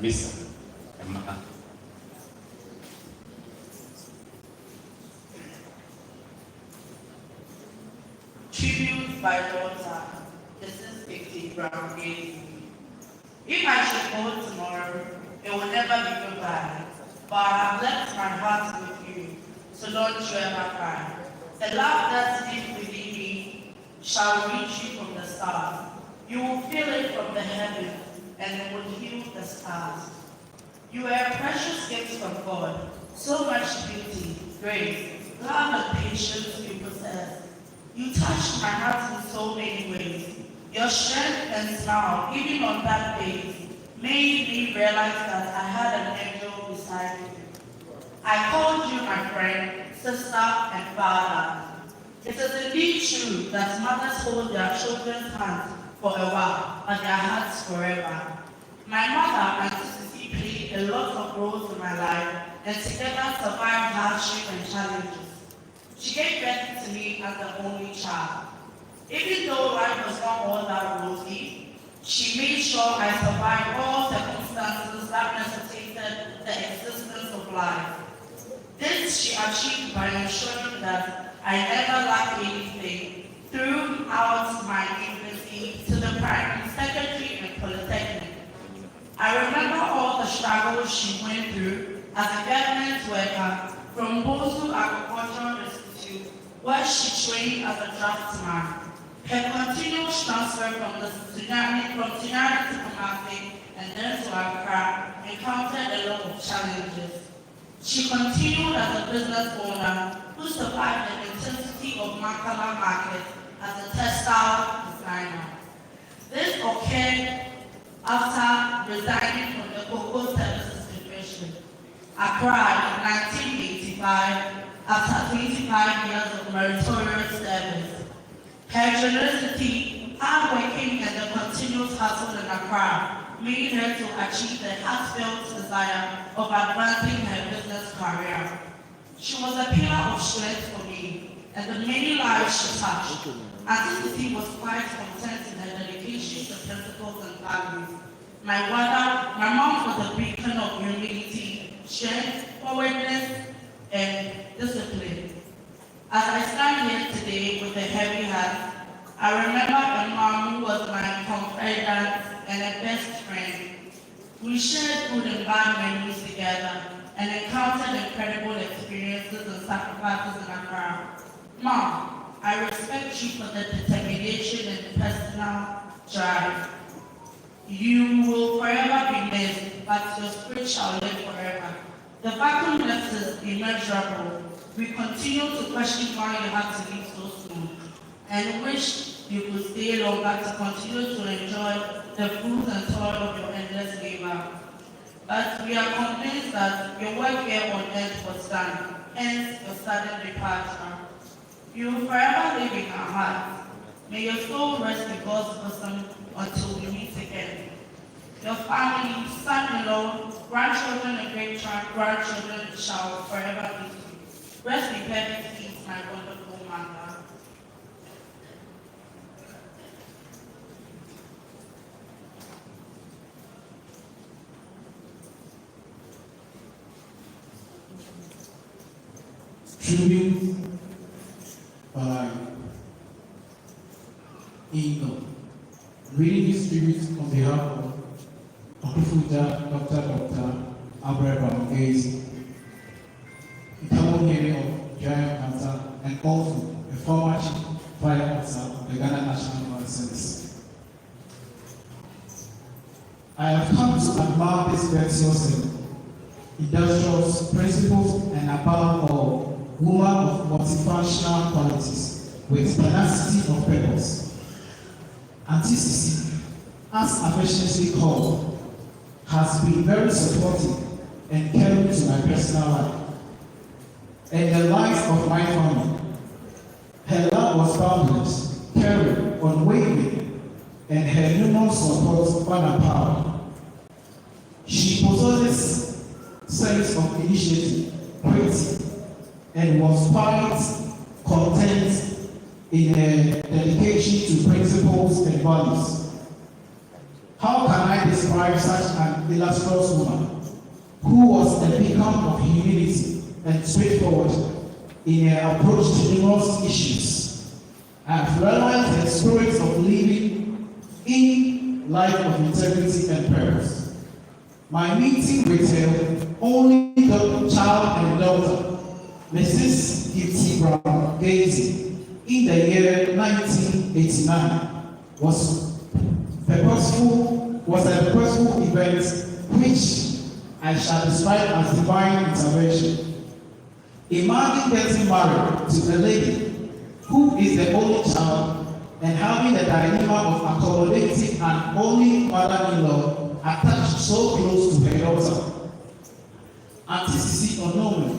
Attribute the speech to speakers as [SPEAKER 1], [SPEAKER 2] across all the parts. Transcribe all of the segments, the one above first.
[SPEAKER 1] Amissah.
[SPEAKER 2] Tribute by daughter. This is 50 Brown. If I should go tomorrow, it will never be goodbye. But I have left my heart with you, so don't you ever cry. The love that's deep within me shall reach you from the stars. You will feel it from the heavens, and it will heal the stars. You are a precious gift from God, so much beauty, grace, love, and patience you possess. You touched my heart in so many ways. Your strength and smile, even on that day, made me realize that I had an angel beside me. I called you my friend, sister, and father. It is indeed true that mothers hold their children's hands for a while, but their hearts forever. My mother and Cecilia played a lot of roles in my life, and together survived hardship and challenges. She gave birth to me as the only child. Even though life was not all that rosy, she made sure I survived all circumstances that necessitated the existence of life. This she achieved by ensuring that I never lacked anything throughout my infancy to the primary, secondary, and polytechnic. I remember all the struggles she went through as a government worker from Bozu Agricultural Institute, where she trained as a draftsman. Her continuous transfer from Tsunami to Kumasi and then to Accra encountered a lot of challenges. She continued as a business owner who survived the intensity of Makala market as a textile designer. This occurred after resigning from the Cocoa Services Division. Accra in 1985 after 25 years of meritorious service. Her generosity, hard working, and the continuous hustle in Accra made her to achieve the heartfelt desire of advancing her business career. She was a pillar of strength for me, and the many lives she touched. Auntie was quite content in her dedication to principles and values. My mom was a beacon of humility, strength, forwardness, and discipline. As I stand here today with a heavy heart, I remember a mom who was my confidant and a best friend. We shared good and bad memories together and encountered incredible experiences and sacrifices in Accra. Mom, I respect you for the determination and personal drive. You will forever be missed, but your spirit shall live forever. The vacuum left is immeasurable. We continue to question why you had to leave so soon, and wish you could stay longer to continue to enjoy the fruits and toil of your endless labor. But we are convinced that your work here on earth was done, hence your sudden departure. You will forever live in our hearts. May your soul rest in God's bosom until we meet again. Your family, son-in-law, grandchildren, and great-grandchildren shall forever be with you. Rest in perfect peace, my wonderful mother.
[SPEAKER 3] Tribute by Ingo. Reading this tribute on behalf of Okufuja Dr. Abraham Gaze, Itabo hearing of giant cancer, and also a former chief fire officer of the Ghana National Guard Service. I have come to admire this virtuous and industrious principles and above all, woman of multifunctional qualities with tenacity of purpose. Auntie Cecilia, as affectionately called, has been very supportive and caring to my personal life and the life of my family. Her love was boundless, caring, unwavering, and her numerous support unapparent. She possesses sense of initiative, grit, and was quite content in her dedication to principles and values. How can I describe such an illustrious woman who was a beacon of humility and straightforward in her approach to numerous issues? I have realized her spirit of living in life of integrity and purpose. My meeting with her only child and daughter, Mrs. Gifty Brown Gazy, in the year 1989 was a purposeful event which I shall describe as divine intervention. Imagine getting married to a lady who is the only child and having the dilemma of accommodating an only mother-in-law attached so close to her daughter. Auntie Cecilia Konama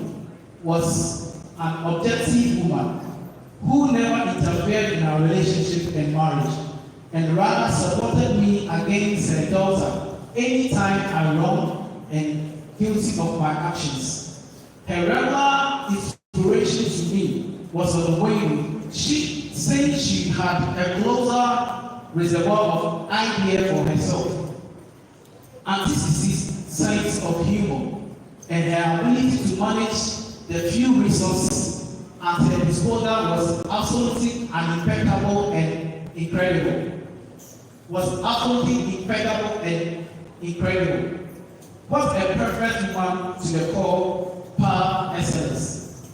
[SPEAKER 3] was an objective woman who never interfered in our relationship and marriage, and rather supported me against her daughter anytime I wrong and guilty of my actions. Her regular inspiration to me was unwavering. She said she had a closer reservoir of ideas for herself. Auntie Cici's sense of humor and her ability to manage the few resources at her disposal was absolutely impeccable and incredible. What a perfect woman to the core par excellence.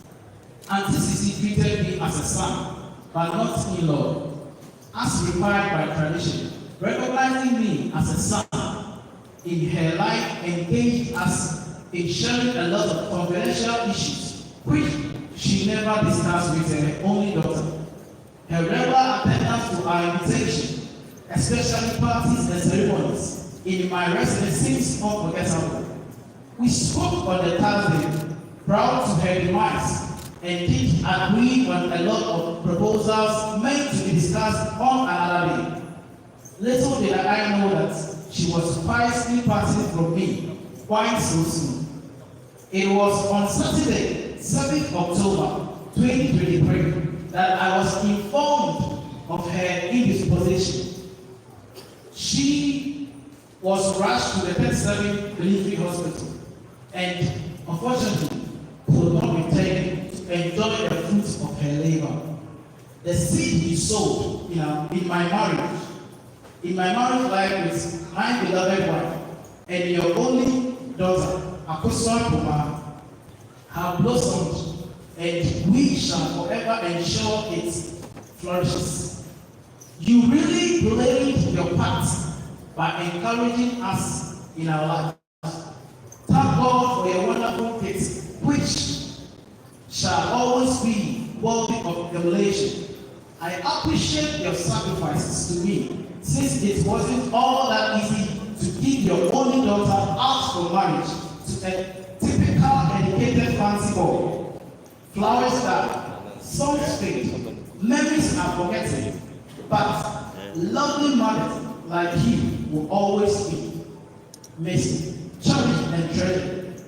[SPEAKER 3] Auntie Cici treated me as a son, but not in-law, as required by tradition, recognizing me as a son in her life, engaged us in sharing a lot of confidential issues, which she never discussed with her only daughter. Her regular attendance to our invitation, especially parties and ceremonies, in my residence seems unforgettable. We spoke on the Thursday, proud to her demise, and did agree on a lot of proposals meant to be discussed on another day. Little did I know that she was quietly parting from me quite so soon. It was on Saturday, 7th October 2023, that I was informed of her indisposition. She was rushed to the 37th Delivery Hospital and unfortunately could not return to enjoy the fruits of her labor. The seed we sowed in my marriage life with my beloved wife and your only daughter, Apostle Puma, have blossomed, and we shall forever ensure it flourishes. You really played your part by encouraging us in our lives. Thank God for your wonderful gifts, which shall always be worthy of emulation. I appreciate your sacrifices to me, since it wasn't all that easy to give your only daughter out for marriage to a typical educated fancy boy. Flowers die, songs fade, memories are forgotten, but lovely mothers like you will always be missed, cherished, and treasured.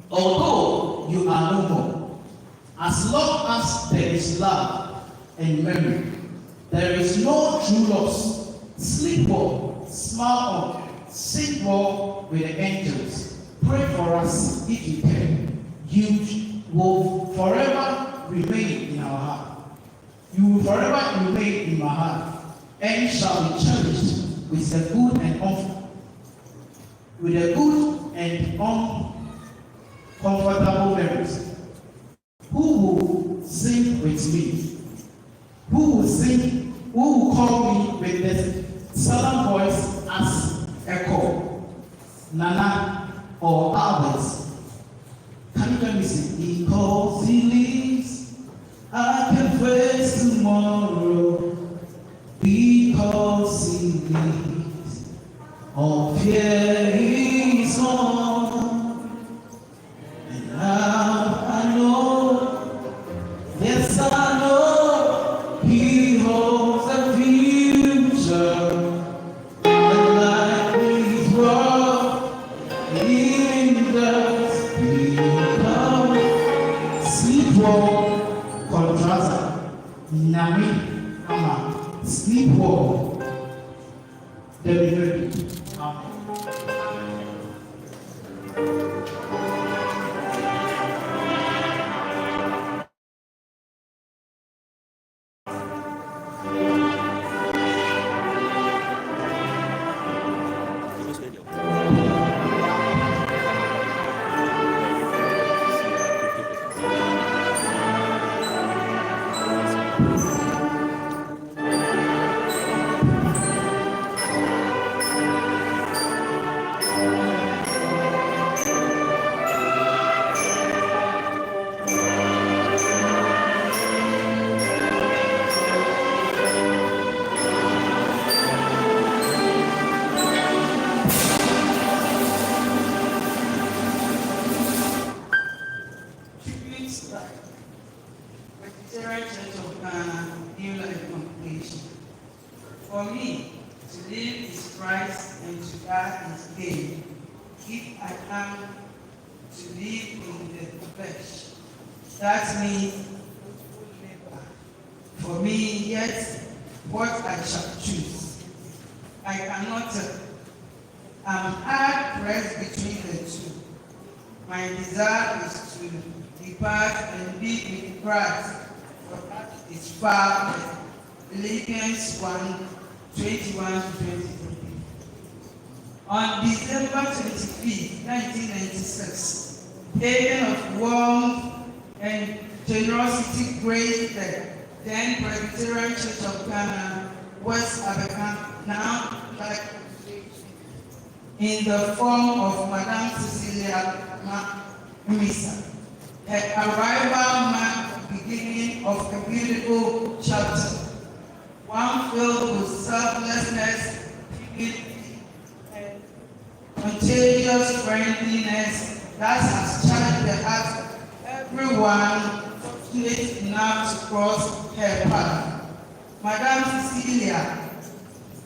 [SPEAKER 3] Although you are no more, as long as there is love and memory, there is no true loss. Sleep well, smile on, sing well with the angels. Pray for us if you can. You will forever remain in our heart. You will forever remain in my heart, and shall be cherished with the good and uncomfortable memories. Who will sing with me? Who will call me with this solemn voice as echo? Nana or Albert? Can you let me sing? Because he lives, I can face tomorrow. Because he lives, all fear is gone. And now I know, yes I know, he holds the future. And life is wrong, in the become sleepwalk, contrast, Nami, Ama, sleepwalk, delivery. Amen.
[SPEAKER 2] if I am to live in the flesh. That means labor for me, yet what I shall choose. I cannot tell. I'm hard pressed between the two. My desire is to depart and be with Christ, for that is far better. Philippians 1:21-23. On December 25th, 1996, pagan of warmth and generosity graced the then Presbyterian Church of Ghana, West Africa, now like in the form of Madame Cecilia Konama Amissah. Her arrival marked the beginning of a beautiful chapter, one filled with selflessness, humility, and contagious friendliness that has charged the heart of everyone fortunate enough to cross her path. Madame Cecilia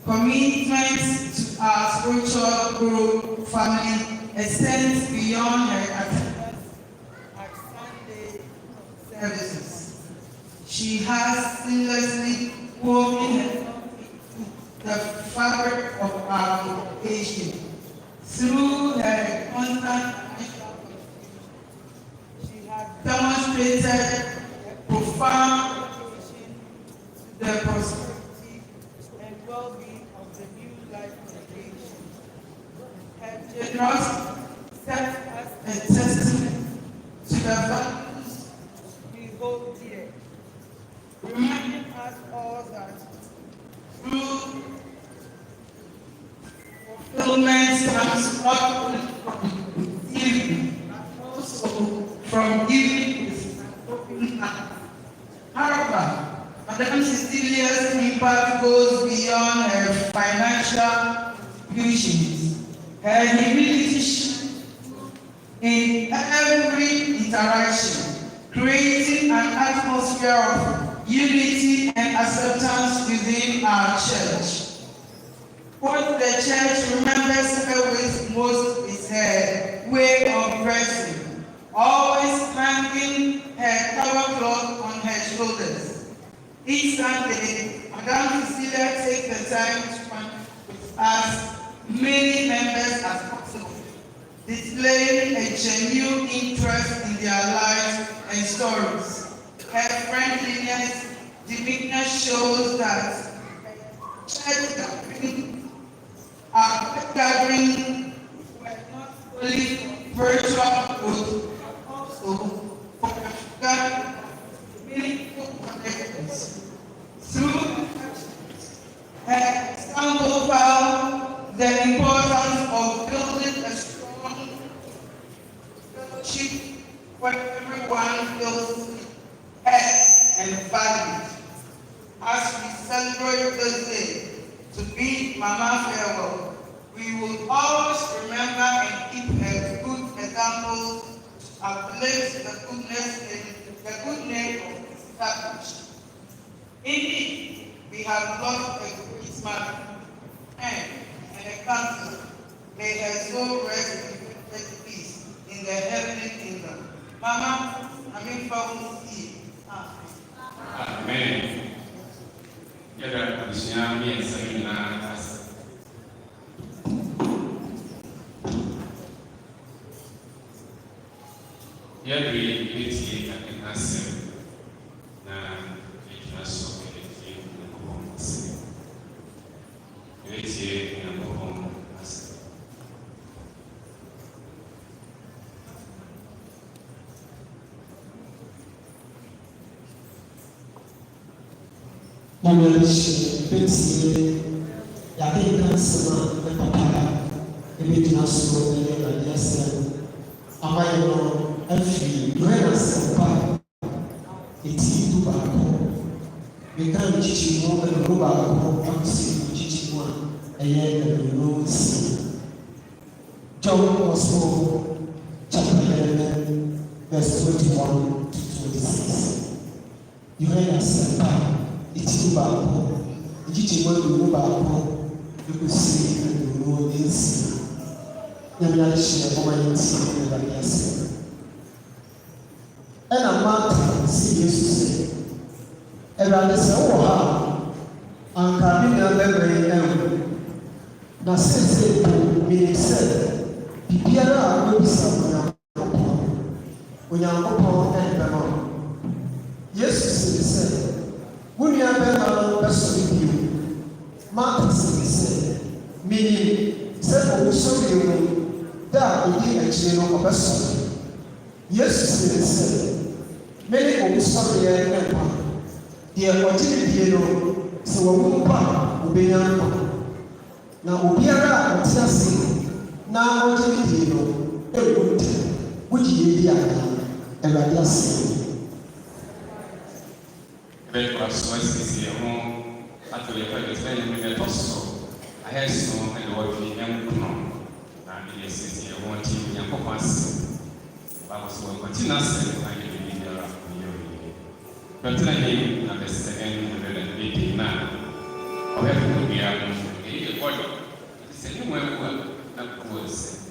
[SPEAKER 2] commitment to our spiritual growth family extends beyond her attendance at Sunday services. She has seamlessly woven herself into the fabric of our congregation. Through her constant financial contribution, she has demonstrated a profound dedication to the prosperity and well-being of the New Life congregation. Her generosity serves as a testament to the values we hold dear, reminding us all that true fulfillment comes not only from giving, but also from giving with an open heart. However, Madame Cecilia's impact goes beyond her financial contributions. Her humility in every interaction, creating an atmosphere of unity and acceptance within our church. What the church remembers her with most is her way of dressing, always hanging her cover cloth on her shoulders. Each Sunday, Madame Cecilia takes the time to spend with as many members as possible, displaying a genuine interest in their lives and stories. Her friendliness demeanor shows that church gathering were not only for spiritual growth, but also for gathering meaningful connections. Through her example found the importance of building a strong fellowship where everyone feels heard and valued. As we celebrate this day, to bid Mama farewell, we will always remember and keep her good examples to uplift the good name of this establishment. Indeed, we have lost a great mother and a counselor. May her soul rest in perfect peace in the heavenly kingdom. Mama, I'm will see you.
[SPEAKER 1] Amen. Yada abusua mmiɛnsa nyinaa ase. Yɛde etie akeka asɛm na egyina so etie Nyankopɔn ase. Etie Nyankopɔn ase.
[SPEAKER 4] Namalishi Betsy Yaki Kansama and Papa, a bit national and yes, Amayo, Elfie, Grenas and Papa, it's you back home. We can't teach you more than go back home and see teach you one, a year that we will see. John was for chapter 11, verse 21 to 26. You heard us, Papa. It's baako, egyikyi mu baako, ekusi ɛdunu esi. nyame ahyia ɔma yɛntie Awurade ase. Ɛna Martha si Yesu sɛ, Awurade sɛ wowɔ ha a, anka me nua bɛbrɛ yi ɛnwo. Na seesei po menim sɛ biribiara a wobisa Onyankopɔn ɛnbɛma wo. Yesu sɛ sɛ wo nua bɛrima no bɛsɔre bio. Martha sɛ sɛ menim sɛ ɔwosɔre mu da a ɔdi akyire no ɔbɛsɔre. Yesu sɛ sɛ mene ɔwosɔreɛ ne nkwa. Deɛ ɔgye ne die no sɛ wɔwo mpa a ɔbɛnya nkwa. Na obiara a ɔte ase na ɔgye ne die no ɛwɔ ntɛm. Wogye yɛ di anaa Awurade ase.
[SPEAKER 1] Ɛbɛkora so asiesie ho ato yɛ fɛ sɛ yɛ ɛtɔ so ahɛso ɛde wɔtwe ɛnkono na ɛde asiesie ho nti Nyankopɔn ase. Bible so wɔkɔti n'ase na yɛ de biara yɛ yɛ. Bɛtena yɛ na bɛsɛ ɛde na ɔbɛfo no biara no ɛyɛ bɔdɔ sɛ ne mu ɛwu a na kɔɔ sɛ